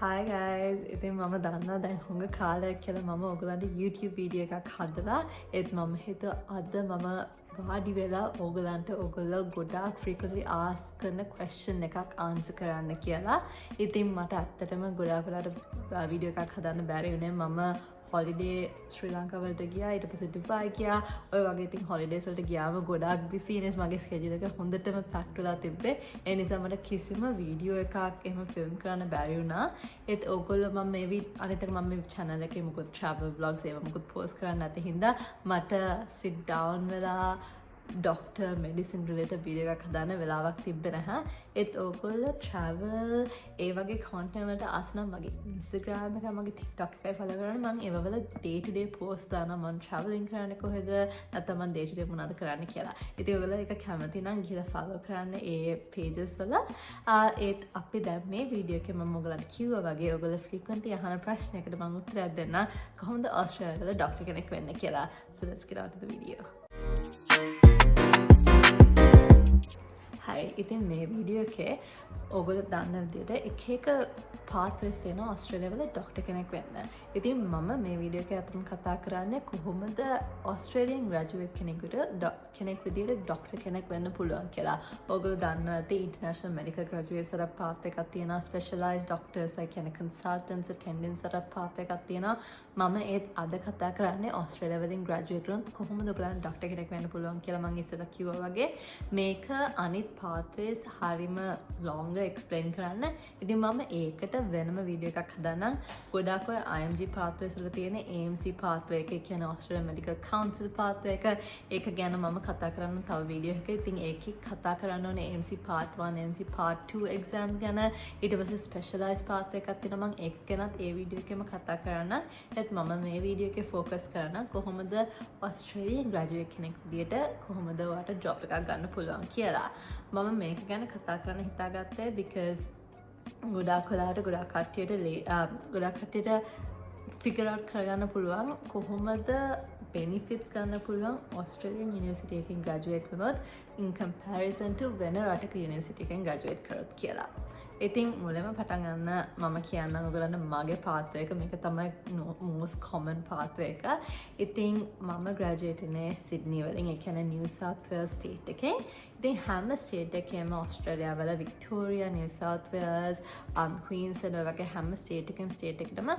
Hi guys! ඉතින් මම දන්නවා දැන් හුඟ කාලයක් කියලා මම ඔයගලන්ට YouTube වීඩියෝ එකක් හදලා ඒත් මම හිතුවා අද මම වාඩි වෙලා ඔයගොල්ලෝ ගොඩාක් frequently ask කරන question එකක් answer කරන්න කියලා. ඉතින් මට ඇත්තටම ගොඩාක් වෙලාවට වීඩියෝ එකක් හදන්න බැරි වුණේ මම holiday ශ්‍රී ලංකාවට ගියා ඊට පස්සේ ඩුබායි ගියා ඔය වගේ ඉතින් holidays වලට ගියාම ගොඩාක් busy නේ මගේ schedule එක හොඳටම packed වෙලා තිබ්බේ ඒ නිසා මට කිසිම වීඩියෝ එකක් එහෙම film කරන්න බැරි වුණා ඒත් ඔයගොල්ලෝ මම මේ අනිත් එක මම මේ channel එකේ මොකද travel vlogs ඒවා මොකද post කරන්න නැති හින්දා මට sit down වෙලා doctor medicine related video එකක් හදාන්න වෙලාවක් තිබ්බේ නැහැ. ඒත් ඔයගොල්ලෝ travel ඒ වගේ content වලට ආස නම් මගේ Instagram එක මගේ TikTok එකයි follow කරන්න මම ඒව වල day to day post දානවා මම traveling කරන්නේ කොහෙද නැත්නම් මම day to day මොනවද කරන්න කියලා. ඉතින් ඔයගොල්ලෝ ඒක කැමති නම් ගිහලා follow කරන්න ඒ pages වල. ඒත් අපි දැන් මේ video එකේ මම ඔයගලන්ට කිව්වා වගේ ඔයගොල්ලෝ frequently අහන ප්‍රශ්නයකට මම උත්තරයක් දෙන්න කොහොමද ඕස්ට්‍රේලියාවේ වල doctor කෙනෙක් වෙන්න කියලා. So let's get on to the video. හරි ඉතින් මේ වීඩියෝ එකේ ඔයගොල්ලෝ දන්න විදිහට එක pathways තියෙනවා ඕස්ට්‍රේලියාව වල ડોක්ටර් කෙනෙක් වෙන්න. ඉතින් මම මේ වීඩියෝ එකේ අතන කතා කරන්නේ කොහොමද ඕස්ට්‍රේලියන් ග්‍රැජුවේට් කෙනෙක් විදිහට ડોක්ටර් කෙනෙක් වෙන්න පුළුවන් කියලා. ඔයගොල්ලෝ දන්නවා ඇති ඉන්ටර්නැෂනල් මෙඩිකල් ග්‍රැජුවේට්ස් අර path එකක් තියෙනවා. ස්පෙෂලායිස්ඩ් ડોක්ටර්ස් ඒ කියන්නේ කන්සල්ටන්ට්ස් ඇටෙන්ඩන්ට්ස් අර path එකක් තියෙනවා. මම ඒත් අද කතා කරන්නේ ඕස්ට්‍රේලියාව වලින් ග්‍රැජුවේට් වුණොත් කොහොමද ඔයගලන්ට ડોක්ටර් කෙනෙක් වෙන්න පුළුවන් කියලා මම ඉස්සෙල්ලා කිව්වා වගේ මේක අනිත් pathways හරිම longer explain කරන්න. ඉතින් මම ඒකට වෙනම වීඩියෝ එකක් හදන්නම්. ගොඩාක් ඔය IMG pathways වල තියෙන AMC pathway එක කියන්නේ Australian Medical Council pathway එක. ඒක ගැන මම කතා කරන්න තව වීඩියෝ එකක. ඉතින් ඒකේ කතා කරන්න ඕනේ AMC part 1, AMC part 2 exams ගැන. ඊට පස්සේ specialized pathway එකක් තියෙනවා. මම ඒක ගැනත් ඒ වීඩියෝ එකේම කතා කරන්න. ඒත් මම මේ වීඩියෝ එකේ focus කරන්න කොහොමද Australian graduate කෙනෙක් විදියට කොහොමද ඔයාලට job එකක් ගන්න පුළුවන් කියලා. මම මේක ගැන කතා කරන්න හිතාගත්තේ because ගොඩාක් වෙලාවට ගොඩාක් කට්ටියට figure out කරගන්න පුළුවන් කොහොමද benefits ගන්න පුළුවන් Australian university එකකින් graduate වුණොත් in comparison to වෙන රටක university එකකින් graduate කරොත් කියලා. ඉතින් මුලින්ම පටන් ගන්න මම කියන්නම් ඔයගලන්ට මගේ pathway එක මේක තමයි most common pathway එක. ඉතින් මම graduate වුණේ Sydney වලින් ඒ කියන්නේ New South Wales state එකේ. ඉතින් හැම state එකේම ඕස්ට්‍රේලියාව වල Victoria, New South Wales, Queensland වගේ හැම state එකකටම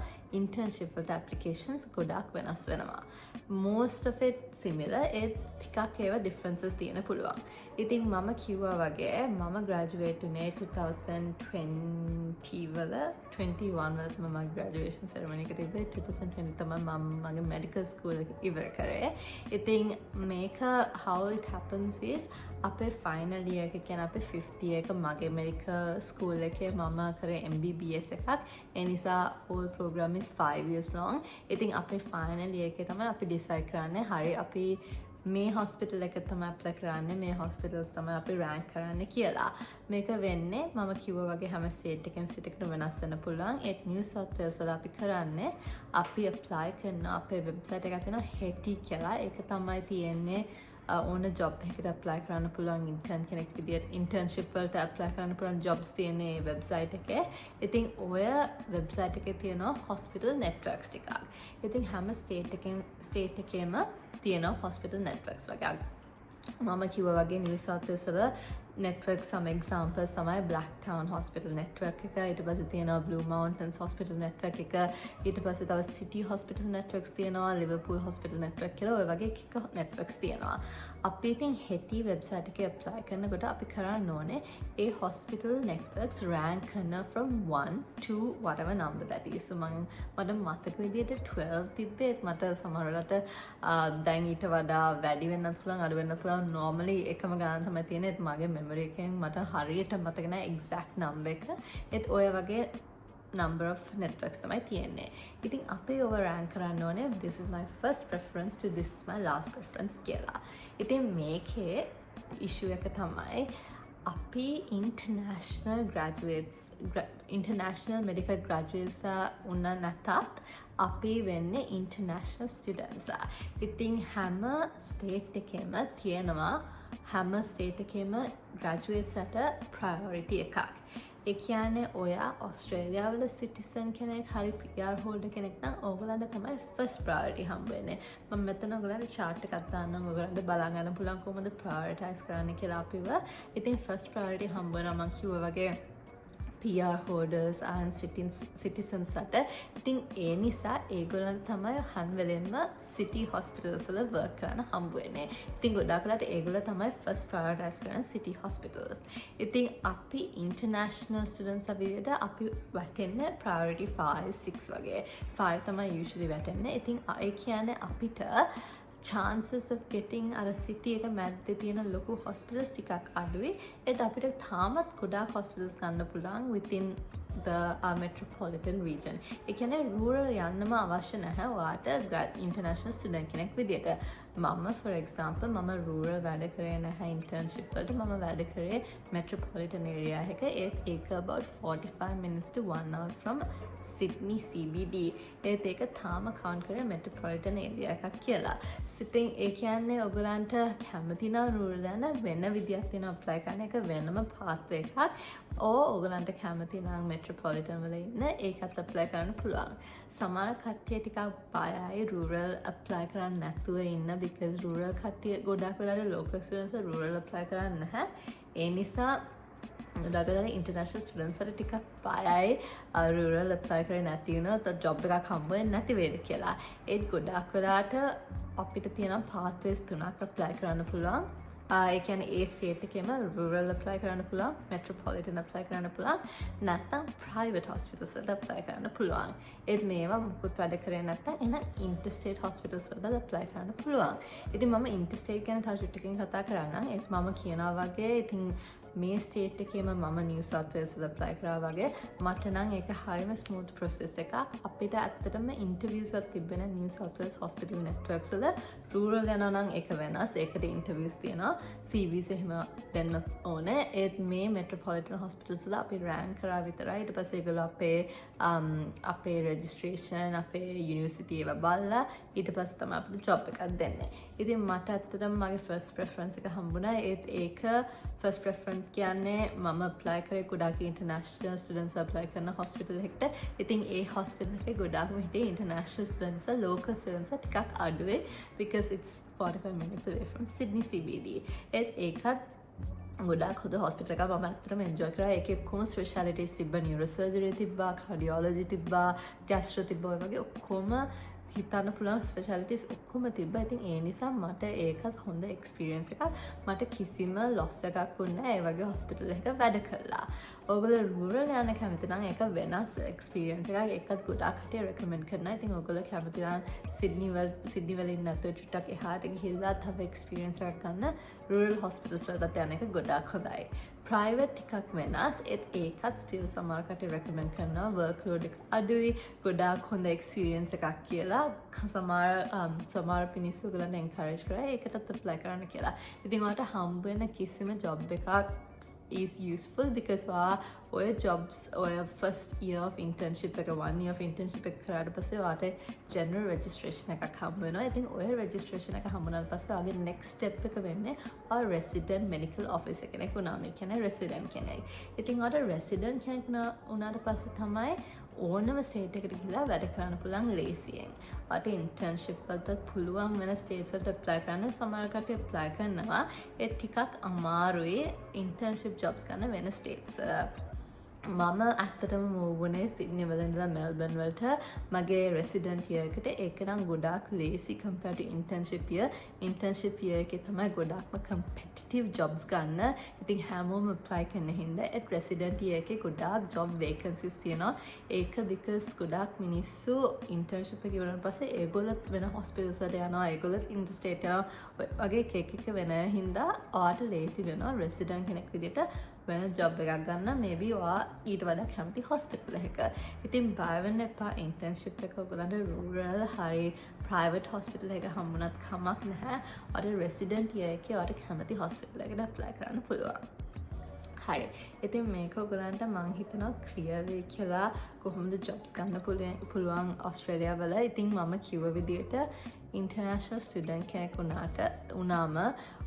internship වලට applications ගොඩාක් වෙනස් වෙනවා. Most of it similar ඒ ටිකක් ඒවා differences තියෙන පුළුවන්. ඉතින් මම කිව්වා වගේ මම graduate වුණේ 2020 වල 21 වල මම graduation ceremony එක තිබ්බේ 2020 තමයි මම මගේ medical school එක ඉවර කරේ. ඉතින් මේක how it happens is අපේ final year එක කියන්නේ අපේ 5th year එක මගේ medical school එකේ මම කරේ MBBS එකක්. ඒ නිසා whole program is 5 years long. ඉතින් අපේ final year එකේ තමයි අපි decide කරන්නේ හරි අපි මේ hospital එක තමයි apply කරන්නේ මේ hospitals තමයි අපි rank කරන්නේ කියලා. මේක වෙන්නේ මම කිව්වා වගේ හැම state එකෙන් state එකට වෙනස් වෙන්න පුළුවන්. ඒත් New South Wales වල අපි කරන්නේ අපි apply කරන අපේ website එකක් තියෙනවා HETI කියලා. ඒක තමයි තියෙන්නේ ඕන job එකකට apply කරන්න පුළුවන් intern කෙනෙක් විදියට internship වලට apply කරන්න පුළුවන් jobs තියෙන මේ website එකේ. ඉතින් ඔය website එකේ තියෙනවා hospital networks ටිකක්. ඉතින් හැම state එකේම තියෙනවා hospital networks වගේ. මම කිව්වා වගේ New South Wales වල network some examples තමයි Blacktown Hospital network එක. ඊට පස්සේ තියෙනවා Blue Mountains Hospital network එක. ඊට පස්සේ තව City Hospital networks තියෙනවා Liverpool Hospital network කියලා ඔය වගේ එක networks තියෙනවා. අපි ඉතින් HETI website එකේ apply කරනකොට අපි කරන්න ඕනේ ඒ hospital networks rank කරන from 1 to whatever number that is. So මට මතක විදිහට 12 තිබ්බේ. මට සමහර වෙලාවට දැන් ඊට වඩා වැඩි වෙන්නත් පුළුවන් අඩු වෙන්නත් පුළුවන්. normally එකම ගාන තමයි තියෙන්නේ. මගේ memory එකෙන් මට හරියට මතක නැහැ exact number එක. ඒත් ඔය වගේ number of networks තමයි තියෙන්නේ. ඉතින් අපි ඔව rank කරන්න ඕනේ this is my first preference to this is my last preference කියලා. ඉතින් මේකේ issue එක තමයි අපි international medical graduates උන්න නැතත් අපි වෙන්නේ international students. ඉතින් හැම state එකේම තියෙනවා හැම state එකේම graduates අට priority එකක්. ඒ කියන්නේ ඔයා ඔස්ට්‍රේලියාවල සිටිසන් කෙනෙක් හරි PR හෝල්ඩර් කෙනෙක් නම් ඕගොල්ලන්ට තමයි ෆස්ට් ප්‍රයොරිටි හම්බ වෙන්නේ. මම මෙතන ඔයගොල්ලන්ට chart එකක් දාන්නම් ඔයගොල්ලන්ට බලා ගන්න පුළුවන් කොහොමද ප්‍රයොරිටයිස් කරන්න කියලා අපිව. ඉතින් ෆස්ට් ප්‍රයොරිටි හම්බ වෙනවා මම කිව්වා වගේ PR holders and citizens අට. ඉතින් ඒ නිසා ඒගොල්ලන්ට තමයි හැම වෙලෙම city hospitals වල work කරන්න හම්බ වෙන්නේ. ඉතින් ගොඩාක් වෙලාවට ඒගොල්ලෝ තමයි first prioritize කරන city hospitals. ඉතින් අපි international students අපිට අපි වැටෙන්නේ priority 5 6 වගේ. 5 තමයි usually වැටෙන්නේ. ඉතින් ඒ කියන්නේ අපිට chances of getting අර city එක මැද්දේ තියෙන ලොකු hospitals ටිකක් අඩුයි. ඒත් අපිට තාමත් ගොඩාක් hospitals ගන්න පුළුවන් within the metropolitan region. ඒ කියන්නේ rural යන්නම අවශ්‍ය නැහැ ඔයාට international student කෙනෙක් විදියට. මම for example මම rural වැඩ කරේ නැහැ internship වලට. මම වැඩ කරේ metropolitan area එක. ඒක about 45 minutes to 1 hour from Sydney CBD. ඒත් ඒක තාම count කරේ metropolitan area එකක් කියලා. ඉතින් ඒ කියන්නේ ඔයගලන්ට කැමති නම් rural යන වෙන විදියක් තියෙනවා apply කරන එක වෙනම pathway එකක්. ඔයගලන්ට කැමති නම් metropolitan වල ඉන්න ඒකත් apply කරන්න පුළුවන්. සමහර කට්ටිය ටිකක් බයයි rural apply කරන්න නැතුව ඉන්න because rural කට්ටිය ගොඩක් වෙලාවට local students rural apply කරන්නේ නැහැ. ඒ නිසා ගොඩක් international students වල ටිකක් බයයි rural apply කරේ නැති වුණොත් job එකක් හම්බ වෙන්නේ නැති වේද කියලා. ඒත් ගොඩක් වෙලාවට අපිට තියෙන pathways තුනක් apply කරන්න පුළුවන්. ඒ කියන්නේ ඒ state එකේම rural apply කරන්න පුළුවන්, metropolitan apply කරන්න පුළුවන්, නැත්නම් private hospitals වලට apply කරන්න පුළුවන්. ඒත් මේවා මොකුත් වැඩ කරේ නැත්නම් එන interstate hospitals වලට apply කරන්න පුළුවන්. ඉතින් මම interstate ගැන තව චුට්ටකින් කතා කරන්නම්. ඒත් මම කියනවා වගේ ඉතින් මේ ස්ටේට් එකේම මම New South Wales වල apply කරා වගේ මට නම් ඒක හරිම smooth process එකක්. අපිට ඇත්තටම interviews එකක් තිබෙන New South Wales hospital networks වල rural යනවා නම් ඒක වෙනස්. ඒකට interviews තියෙනවා. CVs එහෙම දෙන්න ඕනේ. ඒත් මේ metropolitan hospitals වල අපි rank කරා විතරයි. ඊට පස්සේ ඒගොල්ලෝ අපේ registration අපේ university ඒවා බලලා ඊට පස්සේ තමයි අපිට job එකක් දෙන්නේ. ඉතින් මට ඇත්තටම මගේ first preference එක හම්බුණා. ඒත් ඒක first preference කියන්නේ මම apply කරේ ගොඩාක් international students apply කරන hospital එකට. ඉතින් ඒ hospital එකේ ගොඩාක්ම හිටියේ international students local students ටිකක් අඩුයි because it's 45 minutes away from Sydney CBD. ඒකත් ගොඩාක් හොඳ hospital එකක්. මම ඇත්තටම enjoy කරා. ඒකේ ඔක්කොම specialties තිබ්බා. neurosurgery තිබ්බා, cardiology තිබ්බා, gastro තිබ්බා. වගේ ඔක්කොම හිතන්න පුළුවන් ස්පෙෂාලිටිස් ඔක්කොම තිබ්බා. ඉතින් ඒ නිසා මට ඒකත් හොඳ එක්ස්පීරියන්ස් එකක්. මට කිසිම ලොස් එකක් වුණේ නැහැ ඒ වගේ හොස්පිටල් එකක වැඩ කළා. ඔයගොල්ලෝ rural යන කැමති නම් ඒක වෙනස් එක්ස්පීරියන්ස් එකක්. ඒකත් ගොඩාක් කට්ටිය රෙකමෙන්ඩ් කරනවා. ඉතින් ඔයගොල්ලෝ කැමති නම් සිඩ්නි වල ඉන්න නැතුව චුට්ටක් එහාට ගිහිල්ලා තව එක්ස්පීරියන්ස් එකක් ගන්න rural hospitals වලට යන එක ගොඩාක් හොඳයි. private ටිකක් වෙනස්. ඒකත් still සමහර කට්ටිය රෙකමෙන්ඩ් කරනවා workload එක අඩුයි, ගොඩාක් හොඳ එක්ස්පීරියන්ස් එකක් කියලා. සමහර මිනිස්සු ඔයගොල්ලන් encourage කරා ඒකටත් apply කරන්න කියලා. ඉතින් ඔයාලට හම්බ වෙන කිසිම job එකක් is useful because ඔය jobs ඔය first year of internship එක 1 year of internship එක කරාට පස්සේ ඔයාලට general registration එකක් හම්බ වෙනවා. ඉතින් ඔය registration එක හම්බුනාට පස්සේ ඔයාගේ next step එක වෙන්නේ ඔයා resident medical officer කෙනෙක් වුණාම. ඒ කියන්නේ resident කෙනෙක්. ඉතින් ඔයාලට resident කෙනෙක් වුණාට පස්සේ තමයි ඕනම ස්ටේට් එකට ගිහිල්ලා වැඩ කරන්න පුළුවන් ලේසියෙන්. ඔයාලට internship වලට පුළුවන් වෙන ස්ටේට්ස් වලට apply කරන්න. සමහර කට්ටිය apply කරනවා. ඒ ටිකක් අමාරුයි internship jobs ගන්න වෙන ස්ටේට්ස් වල. මම ඇත්තටම move වුණේ සිඩ්නි වල ඉඳලා මෙල්බර්න් වලට මගේ resident year එකට. ඒක නම් ගොඩාක් lazy compared to internship year. internship year එකේ තමයි ගොඩාක්ම competitive jobs ගන්න. ඉතින් හැමෝම apply කරන හින්දා ඒ resident year එකේ ගොඩාක් job vacancies තියෙනවා. ඒක because ගොඩාක් මිනිස්සු internship එක ඉවරන පස්සේ ඒගොල්ලෝ වෙන hospitals වලට යනවා, ඒගොල්ලෝ interstate යනවා. වගේ එක වෙන හින්දා ඔයාට lazy වෙනවා resident කෙනෙක් විදිහට වෙන job එකක් ගන්න. maybe ඔයා ඊට වඩා කැමති hospital එකක. ඉතින් බය වෙන්න එපා. internship එක ඔයගලන්ට rural හරි private hospital එක හම්බුනත් කමක් නැහැ. ඔයාට resident year එකේ ඔයාට කැමති hospital එකකට apply කරන්න පුළුවන්. හරි. ඉතින් මේක ඔයගලන්ට මං හිතනවා clear වෙයි කියලා කොහොමද jobs ගන්න පුළුවන් ඕස්ට්‍රේලියාව වල. ඉතින් මම කිව්ව විදිහට international student කෙනෙක් වුණාම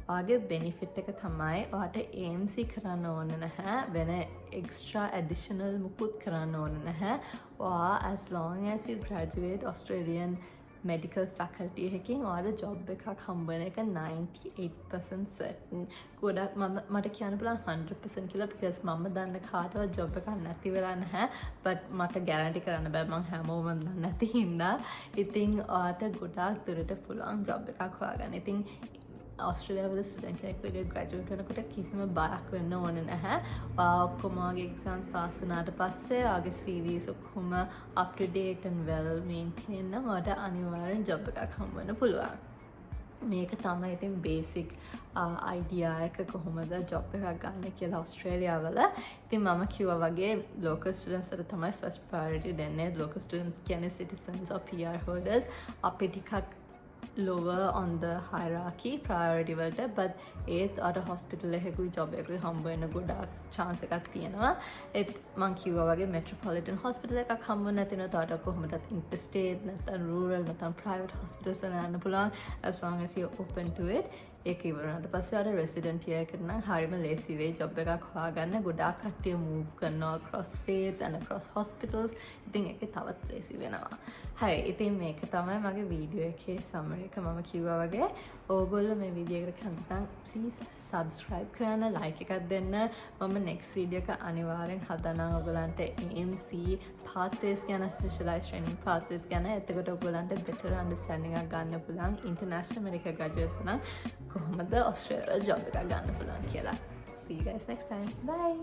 ඔයාගේ බෙනිෆිට් එක තමයි ඔයාට AMC කරන්න ඕන නැහැ වෙන extra additional මුකුත් කරන්න ඕන නැහැ ඔයා as long as you graduate Australian medical faculty එකකින් ඔයාලට job එකක් හම්බ වෙන එක 98% certain. ගොඩක් මට කියන්න පුළුවන් 100% කියලා because මම දන්න කාටවත් job එකක් නැති වෙලා නැහැ. but මට guarantee කරන්න බෑ මම හැමෝම දන්නේ නැති හින්දා. ඉතින් ඔයාලට ගොඩක් දුරට පුළුවන් job එකක් හොයාගන්න. ඉතින් Australia වල ස්ටුඩන්ට් කෙනෙක් විදිහට ග්‍රැජුවේට් වෙනකොට කිසිම බයක් වෙන්න ඕන නැහැ. ඔක්කොම ඔයාගේ එක්සාම්ස් පාස් වුණාට පස්සේ ඔයාගේ CVs ඔක්කොම up to date and well maintain නම් ඔයාට අනිවාර්යෙන් job එකක් හම්බ වෙන්න පුළුවන්. මේක තමයි ඉතින් basic idea එක කොහොමද job එකක් ගන්න කියලා ඔස්ට්‍රේලියාව වල. ඉතින් මම කිව්වා වගේ local students වලට තමයි first priority දෙන්නේ. local students කියන්නේ citizens or PR holders. අපි ටිකක් lower on the hierarchy priority වලට but ඒත් අර hospital එකකුයි job එකකුයි හම්බ වෙන ගොඩක් chance එකක් තියෙනවා ඒත් මං කිව්වා වගේ metropolitan hospital එකක් හම්බ වෙන්නේ නැති නේද කොහොමදත් interstate නැත්නම් rural නැත්නම් private hospitals වල යන්න පුළුවන් as long as you open to it ඒක ඉවරනට පස්සේ අර resident year එකට නම් හරියම ලේසි වෙයි job එකක් හොයාගන්න ගොඩාක් කට්ටිය move කරනවා across states and across hospitals ඉතින් ඒක තවත් ලේසි වෙනවා හරි ඉතින් මේක තමයි මගේ වීඩියෝ එකේ summary එක මම කිව්වා වගේ ඕගොල්ලෝ මේ වීඩියෝ එකට කැමතිනම් please subscribe කරන්න like එකක් දෙන්න මම next video එක අනිවාර්යෙන් හදනවා ඔයගලන්ට AMC pathways ගැන specialized training pathways ගැන එතකොට ඔයගලන්ට better understanding එකක් ගන්න පුළුවන් international medical graduates නම් කොහොමද ඔස්ට්‍රේලියාවේ ජොබ් එකක් ගන්න පුළුවන් කියලා. See you guys next time. Bye.